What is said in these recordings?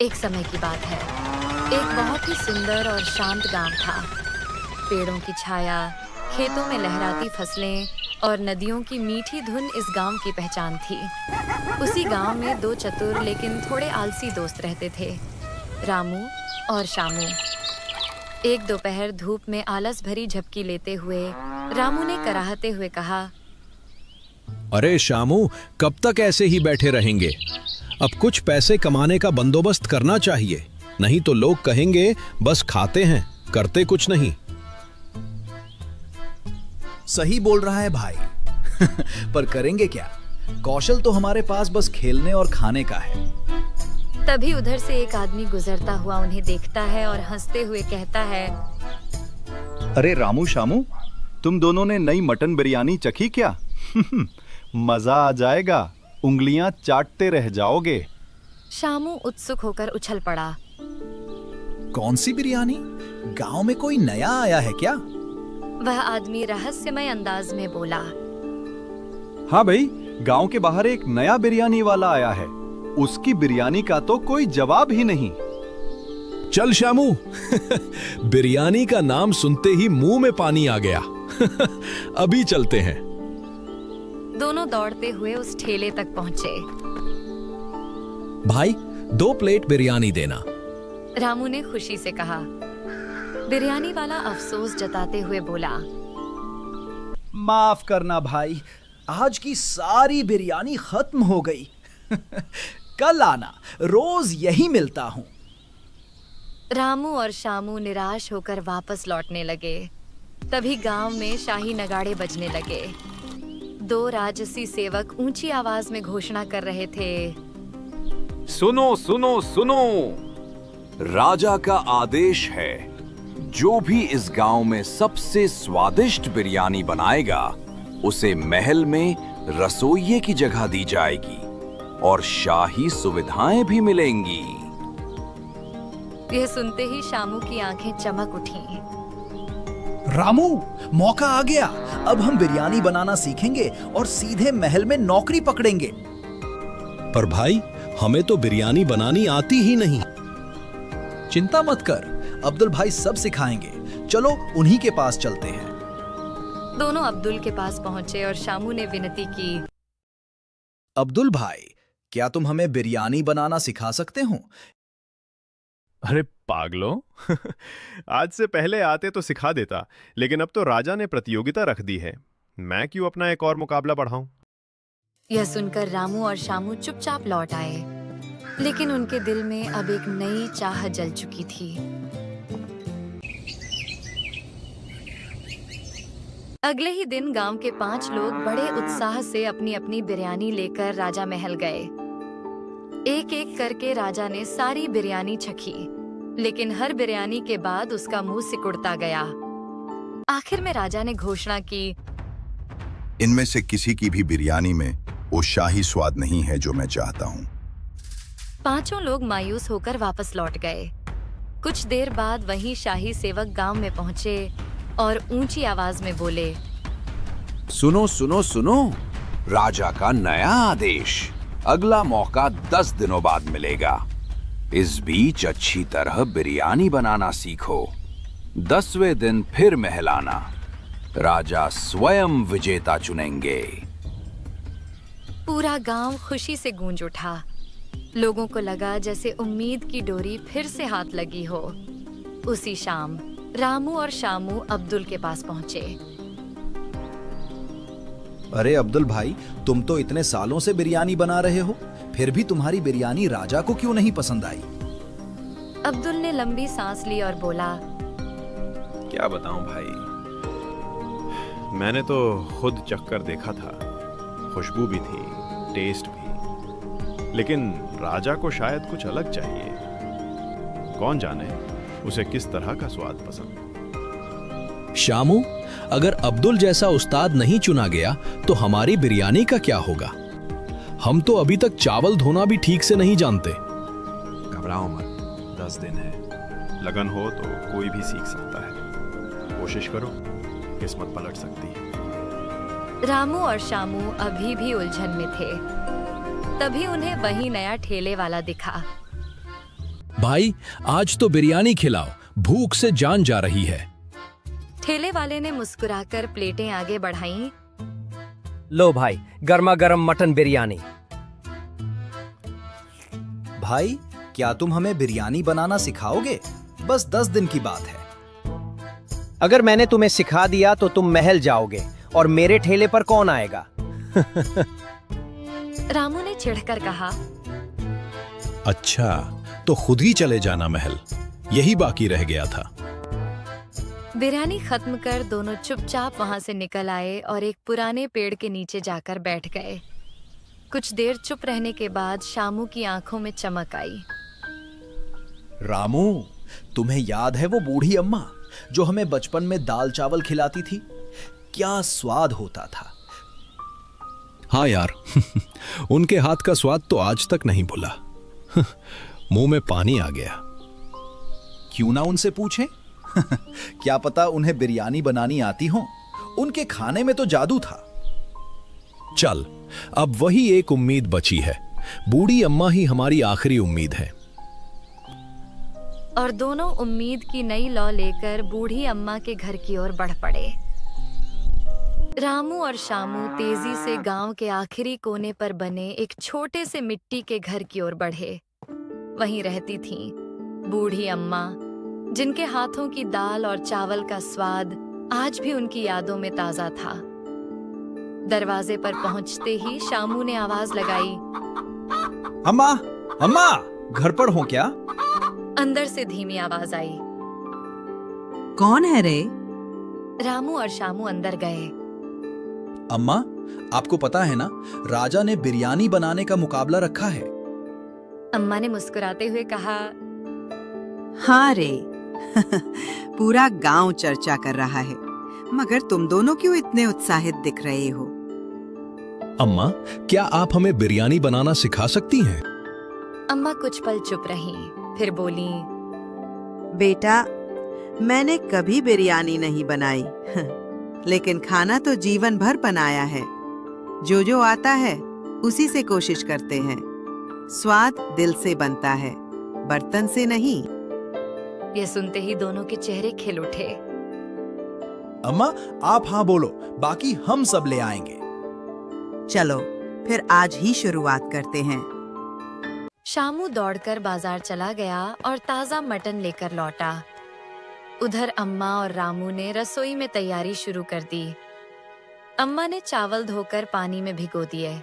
एक समय की बात है। एक बहुत ही सुंदर और शांत गांव था। पेड़ों की छाया, खेतों में लहराती फसलें और नदियों की मीठी धुन इस गांव की पहचान थी। उसी गांव में दो चतुर लेकिन थोड़े आलसी दोस्त रहते थे, रामू और शामू। एक दोपहर धूप में आलस भरी झपकी लेते हुए रामू ने कराहते हुए कहा, अरे शामू, कब तक ऐसे ही बैठे रहेंगे? अब कुछ पैसे कमाने का बंदोबस्त करना चाहिए, नहीं तो लोग कहेंगे बस खाते हैं, करते कुछ नहीं। सही बोल रहा है भाई। पर करेंगे क्या? कौशल तो हमारे पास बस खेलने और खाने का है। तभी उधर से एक आदमी गुजरता हुआ उन्हें देखता है और हंसते हुए कहता है, अरे रामू शामू, तुम दोनों ने नई मटन बिरयानी चखी क्या? मजा आ जाएगा, उंगलियां चाटते रह जाओगे। शामू उत्सुक होकर उछल पड़ा। कौन सी बिरयानी? गांव में कोई नया आया है क्या? वह आदमी रहस्यमय अंदाज में बोला, हाँ भाई, गांव के बाहर एक नया बिरयानी वाला आया है। उसकी बिरयानी का तो कोई जवाब ही नहीं। चल शामू, बिरयानी का नाम सुनते ही मुंह में पानी आ गया। अभी चलते हैं। दोनों दौड़ते हुए उस ठेले तक पहुंचे। भाई, 2 प्लेट बिरयानी देना। रामू ने खुशी से कहा। बिरयानी वाला अफसोस जताते हुए बोला, माफ करना भाई, आज की सारी बिरयानी खत्म हो गई। कल आना, रोज यही मिलता हूँ। रामू और शामू निराश होकर वापस लौटने लगे। तभी गांव में शाही नगाड़े बजने लगे। 2 राजसी सेवक ऊंची आवाज में घोषणा कर रहे थे, सुनो सुनो सुनो, राजा का आदेश है, जो भी इस गांव में सबसे स्वादिष्ट बिरयानी बनाएगा उसे महल में रसोइये की जगह दी जाएगी और शाही सुविधाएं भी मिलेंगी। यह सुनते ही शामू की आंखें चमक उठी। रामू, मौका आ गया। अब हम बिरयानी बनाना सीखेंगे और सीधे महल में नौकरी पकड़ेंगे। पर भाई, हमें तो बिरयानी बनानी आती ही नहीं। चिंता मत कर, अब्दुल भाई सब सिखाएंगे। चलो उन्हीं के पास चलते हैं। दोनों अब्दुल के पास पहुंचे और शामू ने विनती की, अब्दुल भाई, क्या तुम हमें बिरयानी बनाना सिखा सकते हो? अरे पागलों, आज से पहले आते तो सिखा देता, लेकिन अब तो राजा ने प्रतियोगिता रख दी है। मैं क्यों अपना एक और मुकाबला बढ़ाऊं? यह सुनकर रामू और शामू चुपचाप लौट आए, लेकिन उनके दिल में अब एक नई चाह जल चुकी थी। अगले ही दिन गांव के 5 लोग बड़े उत्साह से अपनी अपनी बिरयानी लेकर राजा महल गए। एक एक करके राजा ने सारी बिरयानी चखी, लेकिन हर बिरयानी के बाद उसका मुंह सिकुड़ता गया। आखिर में राजा ने घोषणा की, इनमें से किसी की भी बिरयानी में वो शाही स्वाद नहीं है जो मैं चाहता हूँ। 5 लोग मायूस होकर वापस लौट गए। कुछ देर बाद वही शाही सेवक गांव में पहुंचे और ऊंची आवाज में बोले, सुनो सुनो सुनो, राजा का नया आदेश, अगला मौका 10 दिनों बाद मिलेगा। इस बीच अच्छी तरह बिरयानी बनाना सीखो। 10वें दिन फिर महल आना, राजा स्वयं विजेता चुनेंगे। पूरा गांव खुशी से गूंज उठा। लोगों को लगा जैसे उम्मीद की डोरी फिर से हाथ लगी हो। उसी शाम रामू और शामू अब्दुल के पास पहुंचे। अरे अब्दुल भाई, तुम तो इतने सालों से बिरयानी बना रहे हो, फिर भी तुम्हारी बिरयानी राजा को क्यों नहीं पसंद आई? अब्दुल ने लंबी सांस ली और बोला, क्या बताऊं भाई, मैंने तो खुद चख कर देखा था। खुशबू भी थी, टेस्ट भी, लेकिन राजा को शायद कुछ अलग चाहिए। कौन जाने उसे किस तरह का स्वाद पसंद। शामू, अगर अब्दुल जैसा उस्ताद नहीं चुना गया तो हमारी बिरयानी का क्या होगा? हम तो अभी तक चावल धोना भी ठीक से नहीं जानते। घबराओ मत, 10 दिन है। लगन हो तो कोई भी सीख सकता है। कोशिश करो, किस्मत पलट सकती है। रामू और शामू अभी भी उलझन में थे। तभी उन्हें वही नया ठेले वाला दिखा। भाई आज तो बिरयानी खिलाओ, भूख से जान जा रही है। ठेले वाले ने मुस्कुराकर प्लेटें आगे बढ़ाईं। लो भाई, गर्मा गर्म मटन बिरयानी। भाई, क्या तुम हमें बिरयानी बनाना सिखाओगे? बस 10 दिन की बात है। अगर मैंने तुम्हें सिखा दिया तो तुम महल जाओगे और मेरे ठेले पर कौन आएगा? रामू ने चिढ़कर कहा। अच्छा, तो खुद ही चले जाना महल, यही बाकी रह गया था। बिरयानी खत्म कर दोनों चुपचाप वहां से निकल आए और एक पुराने पेड़ के नीचे जाकर बैठ गए। कुछ देर चुप रहने के बाद शामू की आंखों में चमक आई। रामू, तुम्हें याद है वो बूढ़ी अम्मा जो हमें बचपन में दाल चावल खिलाती थी? क्या स्वाद होता था। हाँ यार, उनके हाथ का स्वाद तो आज तक नहीं भूला। मुंह में पानी आ गया। क्यों ना उनसे पूछें? क्या पता उन्हें बिरयानी बनानी आती हो। उनके खाने में तो जादू था। चल, अब वही एक उम्मीद बची है। बूढ़ी अम्मा ही हमारी आखिरी उम्मीद है। और दोनों उम्मीद की नई लौ लेकर बूढ़ी अम्मा के घर की ओर बढ़ पड़े। रामू और शामू तेजी से गांव के आखिरी कोने पर बने एक छोटे से मिट्टी के घर की ओर बढ़े। वहीं रहती थीं बूढ़ी अम्मा, जिनके हाथों की दाल और चावल का स्वाद आज भी उनकी यादों में ताजा था। दरवाजे पर पहुंचते ही शामू ने आवाज लगाई। अम्मा, अम्मा, घर पर हो क्या? अंदर से धीमी आवाज आई। कौन है रे? रामू और शामू अंदर गए। अम्मा, आपको पता है ना, राजा ने बिरयानी बनाने का मुकाबला रखा है। अम्मा ने मुस्कुराते हुए कहा। हाँ रे। पूरा गांव चर्चा कर रहा है, मगर तुम दोनों क्यों इतने उत्साहित दिख रहे हो? अम्मा, क्या आप हमें बिरयानी बनाना सिखा सकती हैं? अम्मा कुछ पल चुप रहीं, फिर बोली। बेटा, मैंने कभी बिरयानी नहीं बनाई, लेकिन खाना तो जीवन भर बनाया है। जो जो आता है उसी से कोशिश करते हैं। स्वाद दिल से बनता है, बर्तन से नहीं। ये सुनते ही दोनों के चेहरे खिल उठे। अम्मा, आप हाँ बोलो, बाकी हम सब ले आएंगे। चलो फिर आज ही शुरुआत करते हैं। शामू दौड़कर बाजार चला गया और ताजा मटन लेकर लौटा। उधर अम्मा और रामू ने रसोई में तैयारी शुरू कर दी। अम्मा ने चावल धोकर पानी में भिगो दिए।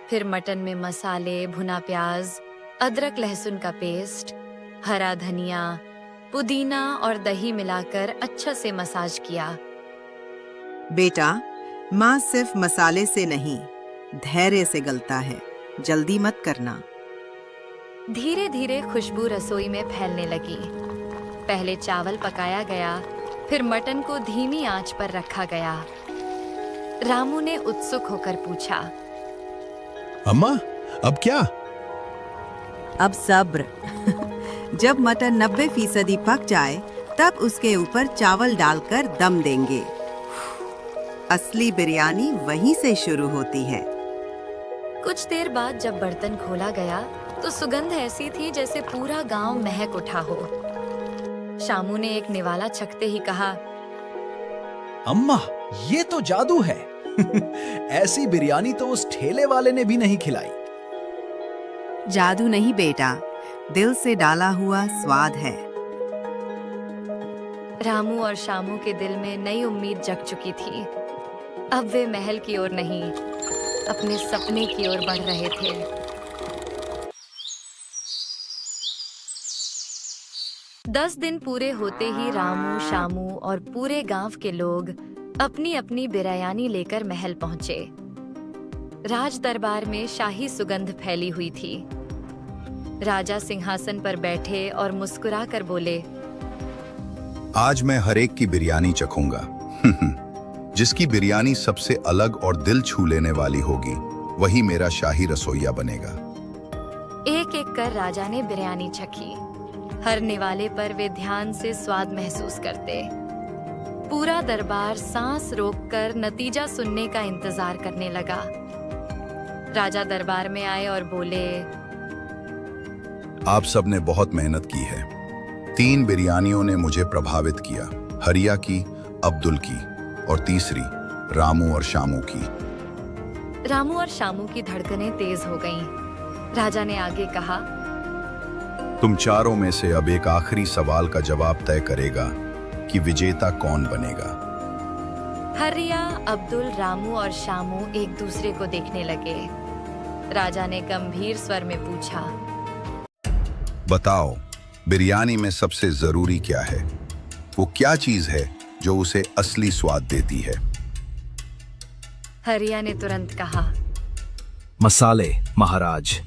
फिर मटन में मसाले, भुना प्याज, अदरक लहसुन का पेस्ट, हरा धनिया, पुदीना और दही मिलाकर अच्छा से मसाज किया। बेटा, माँ सिर्फ मसाले से नहीं, धैर्य से गलता है। जल्दी मत करना। धीरे धीरे खुशबू रसोई में फैलने लगी। पहले चावल पकाया गया, फिर मटन को धीमी आंच पर रखा गया। रामू ने उत्सुक होकर पूछा। अम्मा, अब क्या? अब सब्र। जब मटन 90% पक जाए, तब उसके ऊपर चावल डालकर दम देंगे। असली बिरयानी वहीं से शुरू होती है। कुछ देर बाद जब बर्तन खोला गया तो सुगंध ऐसी थी जैसे पूरा गांव महक उठा हो। शामू ने एक निवाला छकते ही कहा। अम्मा, ये तो जादू है। ऐसी बिरयानी तो उस ठेले वाले ने भी नहीं खिलाई। जादू नहीं बेटा, दिल से डाला हुआ स्वाद है। रामू और शामू के दिल में नई उम्मीद जग चुकी थी। अब वे महल की ओर नहीं, अपने सपने की ओर बढ़ रहे थे। दस दिन पूरे होते ही रामू, शामू और पूरे गांव के लोग अपनी अपनी बिरयानी लेकर महल पहुंचे। राज दरबार में शाही सुगंध फैली हुई थी। राजा सिंहासन पर बैठे और मुस्कुरा कर बोले। आज मैं हर एक की बिरयानी चखूंगा। जिसकी बिरयानी सबसे अलग और दिल छू लेने वाली होगी, वही मेरा शाही रसोइया बनेगा। एक एक कर राजा ने बिरयानी चखी। हर निवाले पर वे ध्यान से स्वाद महसूस करते। पूरा दरबार सांस रोककर नतीजा सुनने का इंतजार करने लगा। राजा दरबार में आए और बोले। आप सबने बहुत मेहनत की है। 3 बिरयानियों ने मुझे प्रभावित किया, हरिया की, अब्दुल की और तीसरी रामू और शामू की। रामू और शामू की धड़कनें तेज हो गईं। राजा ने आगे कहा, तुम चारों में से अब एक आखिरी सवाल का जवाब तय करेगा कि विजेता कौन बनेगा। हरिया, अब्दुल, रामू और शामू एक दूसरे को देखने लगे। राजा ने गंभीर स्वर में पूछा, बताओ, बिरयानी में सबसे जरूरी क्या है? वो क्या चीज है जो उसे असली स्वाद देती है? हरिया ने तुरंत कहा, मसाले महाराज।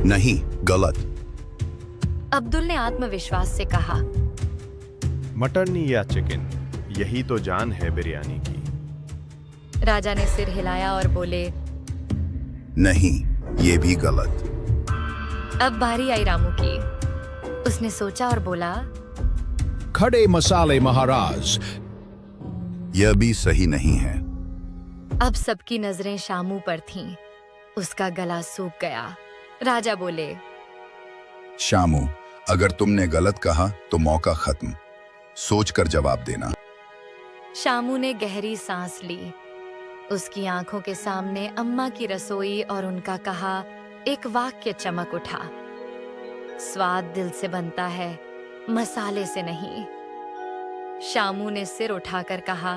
नहीं, गलत। अब्दुल ने आत्मविश्वास से कहा, मटन या चिकन, यही तो जान है बिरयानी की। राजा ने सिर हिलाया और बोले, नहीं, ये भी गलत। अब बारी आई रामू की। उसने सोचा और बोला, खड़े मसाले महाराज। यह भी सही नहीं है। अब सबकी नजरें शामू पर थीं। उसका गला सूख गया। राजा बोले, शामू, अगर तुमने गलत कहा तो मौका खत्म। सोचकर जवाब देना। शामू ने गहरी सांस ली। उसकी आंखों के सामने अम्मा की रसोई और उनका कहा एक वाक्य चमक उठा, स्वाद दिल से बनता है, मसाले से नहीं। शामू ने सिर उठाकर कहा,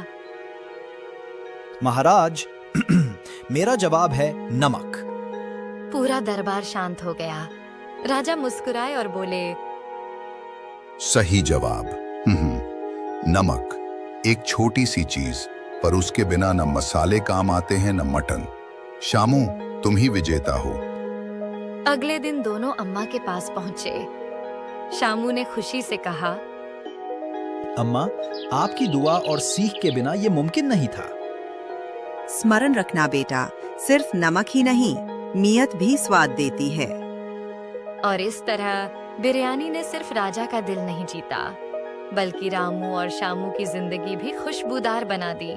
महाराज, मेरा जवाब है नमक। पूरा दरबार शांत हो गया। राजा मुस्कुराए और बोले, सही जवाब। नमक, एक छोटी सी चीज, पर उसके बिना न मसाले काम आते हैं न मटन। शामू, तुम ही विजेता हो। अगले दिन दोनों अम्मा के पास पहुंचे। शामू ने खुशी से कहा, अम्मा, आपकी दुआ और सीख के बिना ये मुमकिन नहीं था। स्मरण रखना बेटा, सिर्फ नमक ही नहीं, नियत भी स्वाद देती है। और इस तरह बिरयानी ने सिर्फ राजा का दिल नहीं जीता, बल्कि रामू और शामू की जिंदगी भी खुशबूदार बना दी।